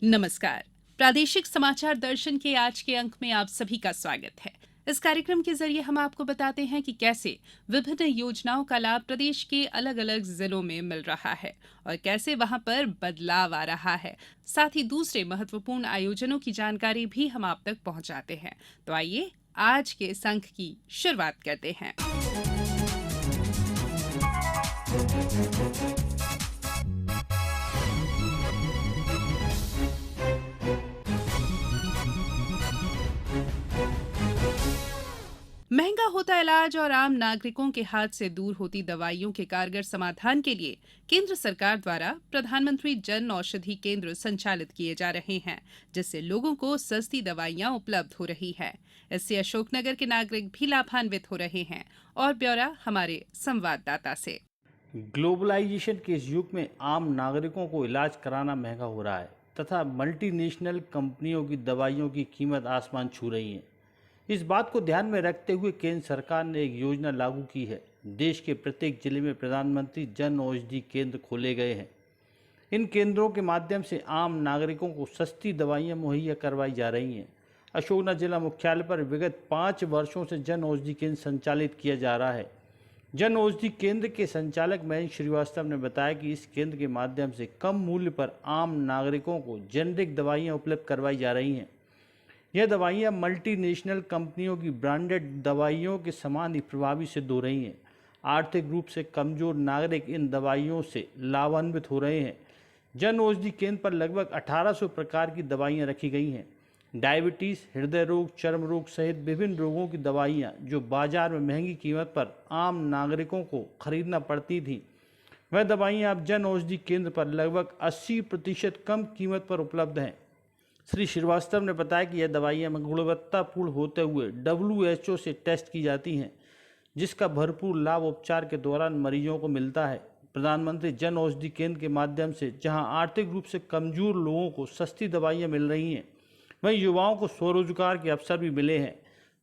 नमस्कार। प्रादेशिक समाचार दर्शन के आज के अंक में आप सभी का स्वागत है। इस कार्यक्रम के जरिए हम आपको बताते हैं कि कैसे विभिन्न योजनाओं का लाभ प्रदेश के अलग अलग जिलों में मिल रहा है और कैसे वहां पर बदलाव आ रहा है। साथ ही दूसरे महत्वपूर्ण आयोजनों की जानकारी भी हम आप तक पहुंचाते हैं। तो आइए आज के इस अंक की शुरुआत करते हैं। महंगा होता इलाज और आम नागरिकों के हाथ से दूर होती दवाइयों के कारगर समाधान के लिए केंद्र सरकार द्वारा प्रधानमंत्री जन औषधि केंद्र संचालित किए जा रहे हैं, जिससे लोगों को सस्ती दवाइयां उपलब्ध हो रही है। इससे अशोकनगर के नागरिक भी लाभान्वित हो रहे हैं। और ब्यौरा हमारे संवाददाता से। ग्लोबलाइजेशन के इस युग में आम नागरिकों को इलाज कराना महंगा हो रहा है तथा मल्टीनेशनल कंपनियों की दवाइयों की कीमत आसमान छू रही है। इस बात को ध्यान में रखते हुए केंद्र सरकार ने एक योजना लागू की है। देश के प्रत्येक जिले में प्रधानमंत्री जन औषधि केंद्र खोले गए हैं। इन केंद्रों के माध्यम से आम नागरिकों को सस्ती दवाइयां मुहैया करवाई जा रही हैं। अशोकनगर जिला मुख्यालय पर विगत 5 वर्षों से जन औषधि केंद्र संचालित किया जा रहा है। जन औषधि केंद्र के संचालक महेश श्रीवास्तव ने बताया कि इस केंद्र के माध्यम से कम मूल्य पर आम नागरिकों को जेनेरिक दवाइयां उपलब्ध करवाई जा रही हैं। यह दवाइयां मल्टीनेशनल कंपनियों की ब्रांडेड दवाइयों के समान ही प्रभावी सिद्ध हो रही हैं। आर्थिक रूप से कमजोर नागरिक इन दवाइयों से लाभान्वित हो रहे हैं। जन औषधि केंद्र पर लगभग 1800 प्रकार की दवाइयां रखी गई हैं। डायबिटीज़, हृदय रोग, चर्म रोग सहित विभिन्न रोगों की दवाइयां जो बाजार में महंगी कीमत पर आम नागरिकों को खरीदना पड़ती थीं, वह दवाइयां अब जन औषधि केंद्र पर लगभग 80% कम कीमत पर उपलब्ध हैं। श्री श्रीवास्तव ने बताया कि यह दवाइयां गुणवत्तापूर्ण होते हुए WHO से टेस्ट की जाती हैं, जिसका भरपूर लाभ उपचार के दौरान मरीजों को मिलता है। प्रधानमंत्री जन औषधि केंद्र के माध्यम से जहां आर्थिक रूप से कमजोर लोगों को सस्ती दवाइयां मिल रही हैं, वहीं युवाओं को स्वरोजगार के अवसर भी मिले हैं।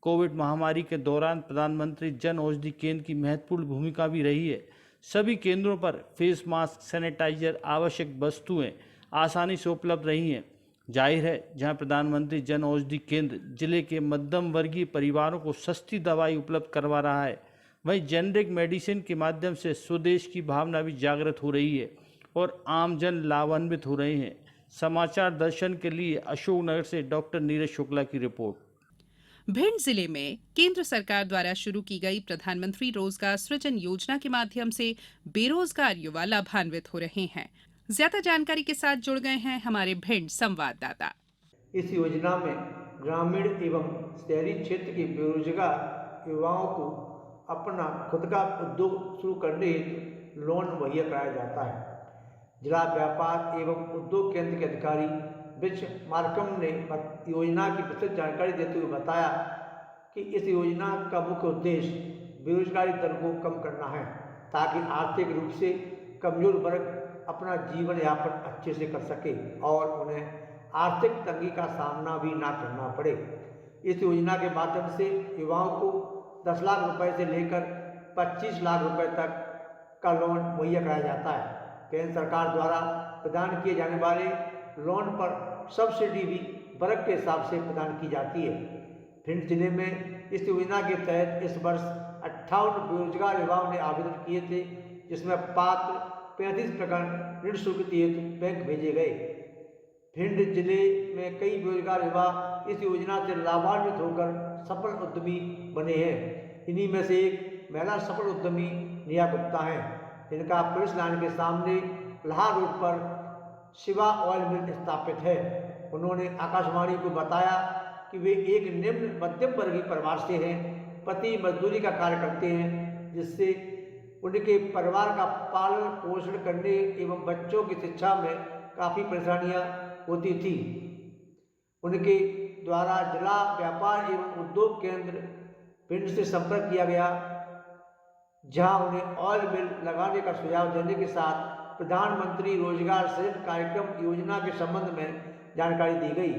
कोविड महामारी के दौरान प्रधानमंत्री जन औषधि केंद्र की महत्वपूर्ण भूमिका भी रही है। सभी केंद्रों पर फेस मास्क, सैनिटाइजर, आवश्यक वस्तुएं आसानी से उपलब्ध रही हैं। जाहिर है, जहां प्रधानमंत्री जन औषधि केंद्र जिले के मध्यम वर्गीय परिवारों को सस्ती दवाई उपलब्ध करवा रहा है, वहीं जेनेरिक मेडिसिन के माध्यम से स्वदेश की भावना भी जागृत हो रही है और आमजन लाभान्वित हो रहे हैं। समाचार दर्शन के लिए अशोकनगर से डॉक्टर नीरज शुक्ला की रिपोर्ट। भिंड जिले में केंद्र सरकार द्वारा शुरू की गई प्रधानमंत्री रोजगार सृजन योजना के माध्यम से बेरोजगार युवा लाभान्वित हो रहे हैं। ज्यादा जानकारी के साथ जुड़ गए हैं हमारे भिंड संवाददाता। इस योजना में ग्रामीण एवं शहरी क्षेत्र के बेरोजगार युवाओं को अपना खुद का उद्योग शुरू करने हेतु लोन मुहैया कराया जाता है। जिला व्यापार एवं उद्योग केंद्र के अधिकारी ब्रिज मार्कम ने योजना की विस्तृत जानकारी देते हुए बताया कि इस योजना का मुख्य उद्देश्य बेरोजगारी दर को कम करना है, ताकि आर्थिक रूप से कमजोर वर्ग अपना जीवन यापन अच्छे से कर सके और उन्हें आर्थिक तंगी का सामना भी ना करना पड़े। इस योजना के माध्यम से युवाओं को 10 लाख रुपए से लेकर 25 लाख रुपए तक का लोन मुहैया कराया जाता है। केंद्र सरकार द्वारा प्रदान किए जाने वाले लोन पर सब्सिडी भी वर्ग के हिसाब से प्रदान की जाती है। भिंड जिले में इस योजना के तहत इस वर्ष 58 बेरोजगार युवाओं ने आवेदन किए थे, जिसमें पात्र 35 प्रकरण ऋण स्वीकृति हेतु बैंक भेजे गए। भिंड जिले में कई बेरोजगार युवा इस योजना से लाभान्वित होकर सफल उद्यमी बने हैं। इन्हीं में से एक महिला सफल उद्यमी नेहा गुप्ता हैं, जिनका पुलिस लाइन के सामने लाहौर रोड पर शिवा ऑयल मिल स्थापित है। उन्होंने आकाशवाणी को बताया कि वे एक निम्न मध्यम वर्गीय परिवार से हैं, पति मजदूरी का कार्य करते हैं, जिससे उनके परिवार का पालन पोषण करने एवं बच्चों की शिक्षा में काफ़ी परेशानियां होती थी। उनके द्वारा जिला व्यापार एवं उद्योग केंद्र भिंड से संपर्क किया गया, जहां उन्हें ऑयल मिल लगाने का सुझाव देने के साथ प्रधानमंत्री रोजगार सृजन कार्यक्रम योजना के संबंध में जानकारी दी गई।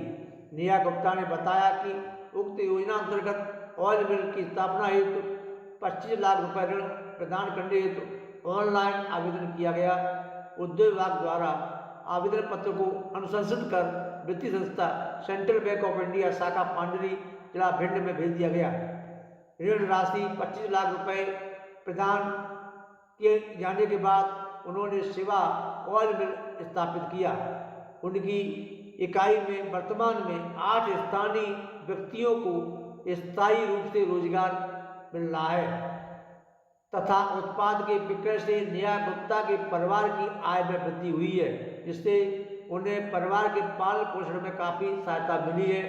नेहा गुप्ता ने बताया कि उक्त योजना अंतर्गत ऑयल मिल की स्थापना हेतु 25 लाख रुपए ऋण प्रदान करने हेतु ऑनलाइन आवेदन किया गया। उद्योग विभाग द्वारा आवेदन पत्र को अनुशंसित कर वित्तीय संस्था सेंट्रल बैंक ऑफ इंडिया शाखा पांडरी जिला भिंड में भेज दिया गया। ऋण राशि 25 लाख रुपए प्रदान किए जाने के बाद उन्होंने सेवा ऑयल मिल स्थापित किया। उनकी इकाई में वर्तमान में 8 स्थानीय व्यक्तियों को स्थायी रूप से रोजगार मिल रहा है तथा उत्पाद के विक्रय से न्याय गुप्ता के परिवार की आय में वृद्धि हुई है, जिससे उन्हें परिवार के पालन पोषण में काफ़ी सहायता मिली है।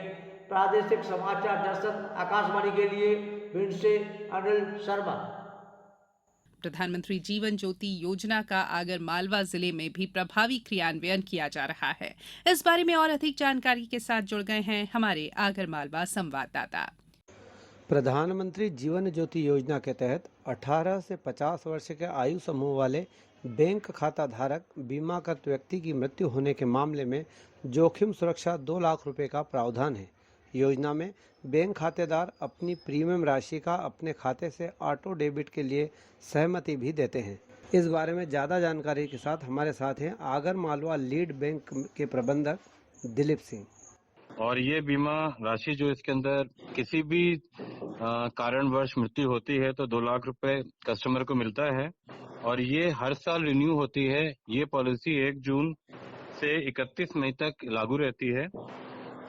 प्रादेशिक समाचार दर्शन आकाशवाणी के लिए भिंड से अनिल शर्मा। प्रधानमंत्री जीवन ज्योति योजना का आगर मालवा जिले में भी प्रभावी क्रियान्वयन किया जा रहा है। इस बारे में और अधिक जानकारी के साथ जुड़ गए हैं हमारे आगर मालवा संवाददाता। प्रधानमंत्री जीवन ज्योति योजना के तहत 18 से 50 वर्ष के आयु समूह वाले बैंक खाता धारक बीमाकृत व्यक्ति की मृत्यु होने के मामले में जोखिम सुरक्षा 2 लाख रुपए का प्रावधान है। योजना में बैंक खातेदार अपनी प्रीमियम राशि का अपने खाते से ऑटो डेबिट के लिए सहमति भी देते हैं। इस बारे में ज़्यादा जानकारी के साथ हमारे साथ हैं आगर मालवा लीड बैंक के प्रबंधक दिलीप सिंह। और ये बीमा राशि जो इसके अंदर किसी भी कारणवश मृत्यु होती है तो 2 लाख रुपए कस्टमर को मिलता है और ये हर साल रिन्यू होती है। ये पॉलिसी 1 जून से 31 मई तक लागू रहती है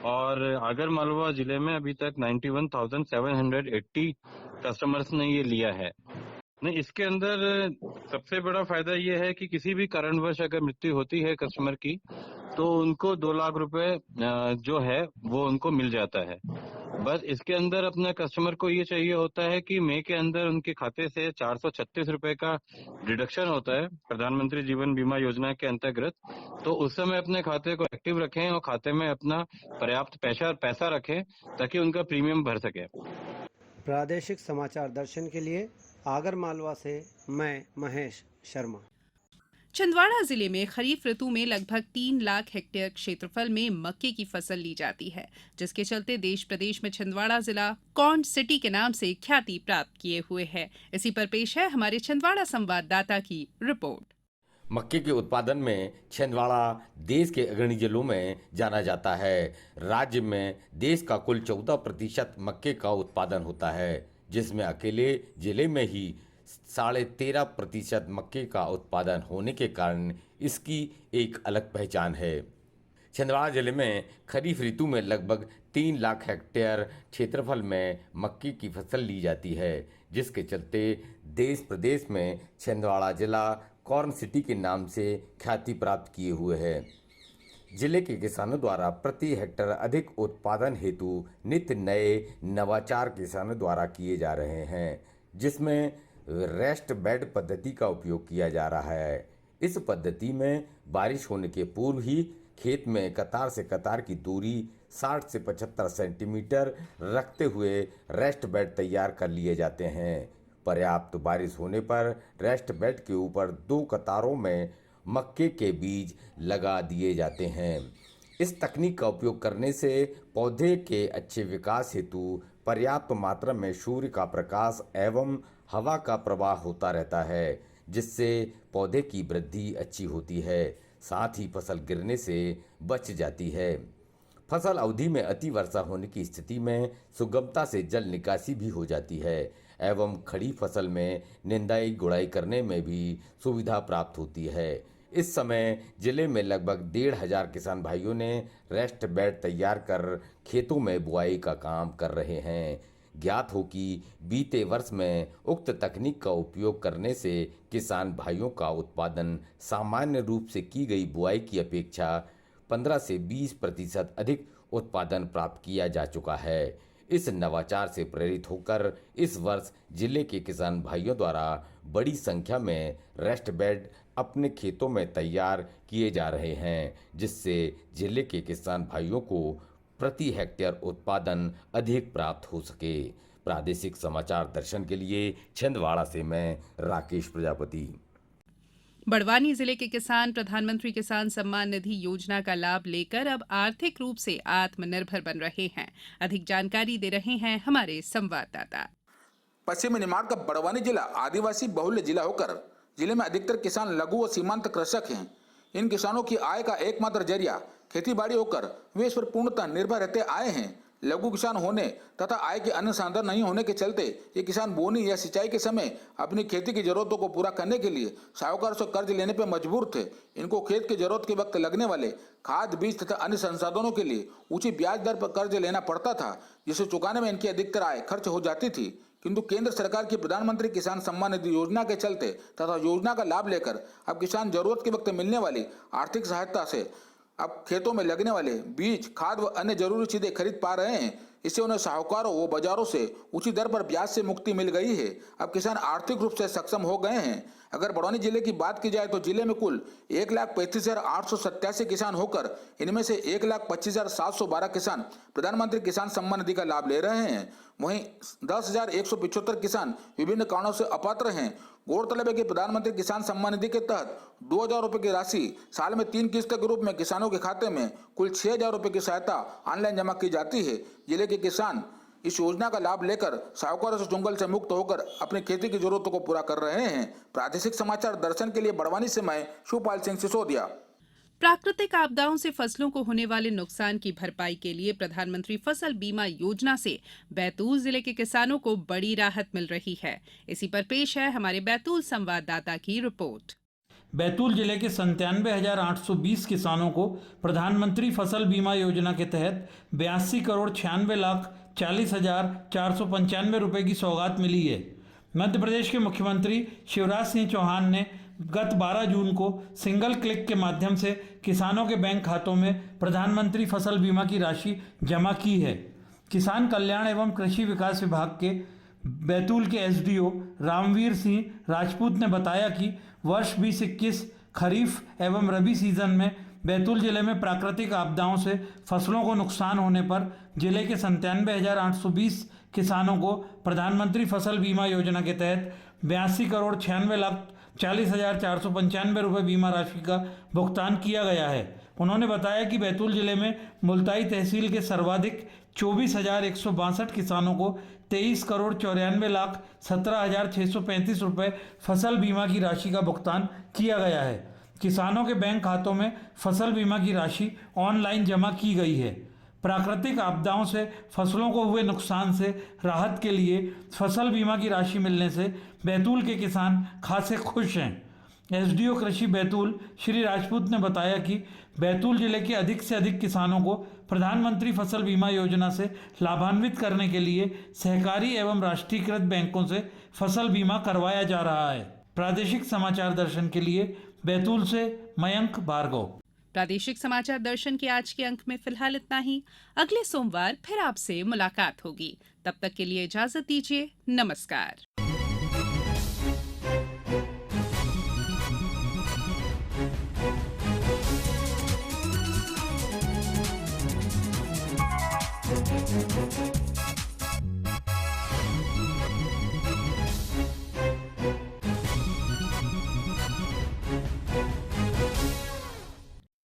और आगर मालवा जिले में अभी तक 91,780 कस्टमर्स ने ये लिया है। नहीं, इसके अंदर सबसे बड़ा फायदा ये है कि किसी भी कारणवश अगर मृत्यु होती है कस्टमर की तो उनको 2 लाख रुपए जो है वो उनको मिल जाता है। बस इसके अंदर अपने कस्टमर को ये चाहिए होता है कि मई के अंदर उनके खाते से 436 रुपए का डिडक्शन होता है प्रधानमंत्री जीवन बीमा योजना के अंतर्गत। तो उस समय अपने खाते को एक्टिव रखें और खाते में अपना पर्याप्त पैसा रखें ताकि उनका प्रीमियम भर सके। प्रादेशिक समाचार दर्शन के लिए आगर मालवा से मैं महेश शर्मा। छिंदवाड़ा जिले में खरीफ ऋतु में लगभग 3 लाख हेक्टेयर क्षेत्रफल में मक्के की फसल ली जाती है, जिसके चलते देश प्रदेश में छिंदवाड़ा जिला कॉर्न सिटी के नाम से ख्याति प्राप्त किए हुए है। इसी पर पेश है हमारे छिंदवाड़ा संवाददाता की रिपोर्ट। मक्के के उत्पादन में छिंदवाड़ा देश के अग्रणी जिलों में जाना जाता है। राज्य में देश का कुल 14% मक्के का उत्पादन होता है, जिसमें अकेले जिले में ही 13.5% मक्के का उत्पादन होने के कारण इसकी एक अलग पहचान है। छिंदवाड़ा जिले में खरीफ ऋतु में लगभग 3 लाख हेक्टेयर क्षेत्रफल में मक्के की फसल ली जाती है, जिसके चलते देश प्रदेश में छिंदवाड़ा जिला कॉर्न सिटी के नाम से ख्याति प्राप्त किए हुए है। जिले के किसानों द्वारा प्रति हेक्टेयर अधिक उत्पादन हेतु नित्य नए नवाचार किसानों द्वारा किए जा रहे हैं, जिसमें रेस्ट बेड पद्धति का उपयोग किया जा रहा है। इस पद्धति में बारिश होने के पूर्व ही खेत में कतार से कतार की दूरी 60 से 75 सेंटीमीटर रखते हुए रेस्ट बेड तैयार कर लिए जाते हैं। पर्याप्त बारिश होने पर रेस्ट बेड के ऊपर 2 कतारों में मक्के के बीज लगा दिए जाते हैं। इस तकनीक का उपयोग करने से पौधे के अच्छे विकास हेतु पर्याप्त मात्रा में सूर्य का प्रकाश एवं हवा का प्रवाह होता रहता है, जिससे पौधे की वृद्धि अच्छी होती है, साथ ही फसल गिरने से बच जाती है। फसल अवधि में अति वर्षा होने की स्थिति में सुगमता से जल निकासी भी हो जाती है एवं खड़ी फसल में निंदाई गुड़ाई करने में भी सुविधा प्राप्त होती है। इस समय जिले में लगभग 1,500 किसान भाइयों ने रेस्ट बेड तैयार कर खेतों में बुआई का काम कर रहे हैं। ज्ञात हो कि बीते वर्ष में उक्त तकनीक का उपयोग करने से किसान भाइयों का उत्पादन सामान्य रूप से की गई बुआई की अपेक्षा 15 से 20% अधिक उत्पादन प्राप्त किया जा चुका है। इस नवाचार से प्रेरित होकर इस वर्ष जिले के किसान भाइयों द्वारा बड़ी संख्या में रेस्ट बेड अपने खेतों में तैयार किए जा रहे हैं, जिससे जिले के किसान भाइयों को प्रति हेक्टेयर उत्पादन अधिक प्राप्त हो सके। प्रादेशिक समाचार दर्शन के लिए छिंदवाड़ा से मैं राकेश प्रजापति। बड़वानी जिले के किसान प्रधानमंत्री किसान सम्मान निधि योजना का लाभ लेकर अब आर्थिक रूप से आत्मनिर्भर बन रहे हैं। अधिक जानकारी दे रहे हैं हमारे संवाददाता। पश्चिमी निमाड़ का बड़वानी जिला आदिवासी बहुल्य जिला होकर जिले में अधिकतर किसान लघु व सीमांत कृषक हैं। इन किसानों की आय का एकमात्र जरिया खेती बाड़ी होकर वे इस पर पूर्णतः निर्भर रहते आए हैं। लघु किसान होने तथा आय के अन्य साधन नहीं होने के चलते ये किसान बोनी या सिंचाई के समय अपनी खेती की जरूरतों को पूरा करने के लिए साहूकारों से कर्ज लेने पर मजबूर थे। इनको खेत की जरूरत के वक्त लगने वाले खाद, बीज तथा अन्य संसाधनों के लिए ऊंची ब्याज दर पर कर्ज लेना पड़ता था, जिसे चुकाने में इनकी अधिकतर आय खर्च हो जाती थी। किंतु केंद्र सरकार की प्रधानमंत्री किसान सम्मान निधि योजना के चलते तथा योजना का लाभ लेकर अब किसान जरूरत के वक्त मिलने वाली आर्थिक सहायता से अब खेतों में लगने वाले बीज, खाद व अन्य जरूरी चीजें खरीद पा रहे हैं। इससे उन्हें साहूकारों व बाजारों से उचित दर पर ब्याज से मुक्ति मिल गई है। अब किसान आर्थिक रूप से सक्षम हो गए हैं। अगर बड़ौनी जिले की बात की जाए तो जिले में कुल 1,35,887 किसान होकर इनमें से 1,25,712 किसान प्रधानमंत्री किसान सम्मान निधि का लाभ ले रहे हैं। वहीं 10,175 किसान विभिन्न कारणों से अपात्र हैं। गौरतलब है कि प्रधानमंत्री किसान सम्मान निधि के तहत 2,000 रुपए की राशि साल में 3 किस्त के रूप में किसानों के खाते में कुल 6,000 रुपए की सहायता ऑनलाइन जमा की जाती है। जिले के किसान इस योजना का लाभ लेकर साहूकारों से चुंगल से मुक्त होकर अपनी खेती की जरूरतों को पूरा कर रहे हैं। प्रादेशिक समाचार दर्शन के लिए बड़वानी से मैं शिवपाल सिंह सिसोदिया। प्राकृतिक आपदाओं से फसलों को होने वाले नुकसान की भरपाई के लिए प्रधानमंत्री फसल बीमा योजना से बैतूल जिले के किसानों को बड़ी राहत मिल रही है। इसी पर पेश है हमारे बैतूल संवाददाता की रिपोर्ट। बैतूल जिले के 97,820 किसानों को प्रधानमंत्री फसल बीमा योजना के तहत 82,96,40,495 रुपए की सौगात मिली है। मध्य प्रदेश के मुख्यमंत्री शिवराज सिंह चौहान ने गत 12 जून को सिंगल क्लिक के माध्यम से किसानों के बैंक खातों में प्रधानमंत्री फसल बीमा की राशि जमा की है। किसान कल्याण एवं कृषि विकास विभाग के बैतूल के एसडीओ रामवीर सिंह राजपूत ने बताया कि वर्ष 2021 खरीफ एवं रबी सीजन में बैतूल जिले में प्राकृतिक आपदाओं से फसलों को नुकसान होने पर जिले के 97,820 किसानों को प्रधानमंत्री फसल बीमा योजना के तहत 82,96,40,495 रुपये बीमा राशि का भुगतान किया गया है। उन्होंने बताया कि बैतूल जिले में मुल्ताई तहसील के सर्वाधिक 24,162 किसानों को 23,94,17,635 रुपये फसल बीमा की राशि का भुगतान किया गया है। किसानों के बैंक खातों में फसल बीमा की राशि ऑनलाइन जमा की गई है। प्राकृतिक आपदाओं से फसलों को हुए नुकसान से राहत के लिए फसल बीमा की राशि मिलने से बैतूल के किसान खासे खुश हैं। एसडीओ कृषि बैतूल श्री राजपूत ने बताया कि बैतूल जिले के अधिक से अधिक किसानों को प्रधानमंत्री फसल बीमा योजना से लाभान्वित करने के लिए सहकारी एवं राष्ट्रीयकृत बैंकों से फसल बीमा करवाया जा रहा है। प्रादेशिक समाचार दर्शन के लिए बैतूल से मयंक भार्गव। प्रादेशिक समाचार दर्शन के आज के अंक में फिलहाल इतना ही। अगले सोमवार फिर आपसे मुलाकात होगी। तब तक के लिए इजाजत दीजिए। नमस्कार।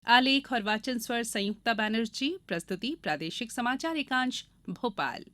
आलेख और वाचन स्वर संयुक्ता बैनर्जी। प्रस्तुति प्रादेशिक समाचार एकांश भोपाल।